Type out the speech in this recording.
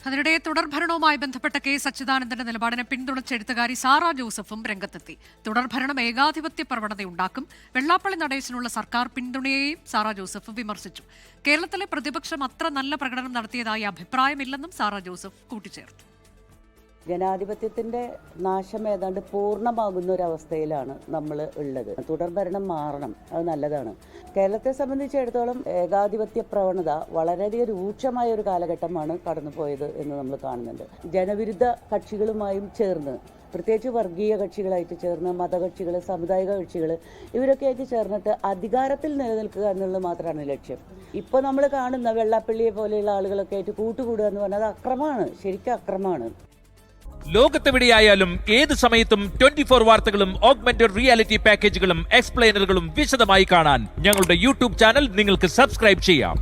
അതിനിടെ തുടർഭരണവുമായി ബന്ധപ്പെട്ട കെ സച്ചിദാനന്ദന്റെ നിലപാടിനെ പിന്തുണച്ച എഴുത്തുകാരി സാറ ജോസഫും രംഗത്തെത്തി. തുടർഭരണം ഏകാധിപത്യ പ്രവണതയുണ്ടാക്കും, വെള്ളാപ്പള്ളി നടേശനുള്ള സർക്കാർ പിന്തുണയെയും സാറ ജോസഫ് വിമർശിച്ചു. കേരളത്തിലെ പ്രതിപക്ഷം അത്ര നല്ല പ്രകടനം നടത്തിയതായി അഭിപ്രായമില്ലെന്നും സാറ ജോസഫ് കൂട്ടിച്ചേർത്തു. ജനാധിപത്യത്തിന്റെ നാശം ഏതാണ്ട് പൂർണ്ണമാകുന്ന ഒരവസ്ഥയിലാണ് നമ്മൾ ഉള്ളത്. തുടർഭരണം മാറണം, അത് നല്ലതാണ്. കേരളത്തെ സംബന്ധിച്ചിടത്തോളം ഏകാധിപത്യ പ്രവണത വളരെയധികം രൂക്ഷമായ ഒരു കാലഘട്ടമാണ് കടന്നുപോയത് എന്ന് നമ്മൾ കാണുന്നുണ്ട്. ജനവിരുദ്ധ കക്ഷികളുമായും ചേർന്ന്, പ്രത്യേകിച്ച് വർഗീയ കക്ഷികളായിട്ട് ചേർന്ന്, മതകക്ഷികൾ, സാമുദായിക കക്ഷികൾ, ഇവരൊക്കെ ആയിട്ട് ചേർന്നിട്ട് അധികാരത്തിൽ നിലനിൽക്കുക എന്നുള്ളത് മാത്രമാണ് ലക്ഷ്യം. ഇപ്പോൾ നമ്മൾ കാണുന്ന വെള്ളാപ്പള്ളിയെ പോലെയുള്ള ആളുകളൊക്കെ ആയിട്ട് കൂട്ടുകൂടുക എന്ന് പറഞ്ഞാൽ അത് അക്രമമാണ്, ശരിക്കും അക്രമമാണ്. ലോകത്തെവിടെയായാലും ഏത് സമയത്തും 24 വാർത്തകളും ഓഗ്മെന്റഡ് റിയാലിറ്റി പാക്കേജുകളും എക്സ്പ്ലെയിനറുകളും വിശദമായി കാണാൻ ഞങ്ങളുടെ യൂട്യൂബ് ചാനൽ നിങ്ങൾക്ക് സബ്സ്ക്രൈബ് ചെയ്യാം.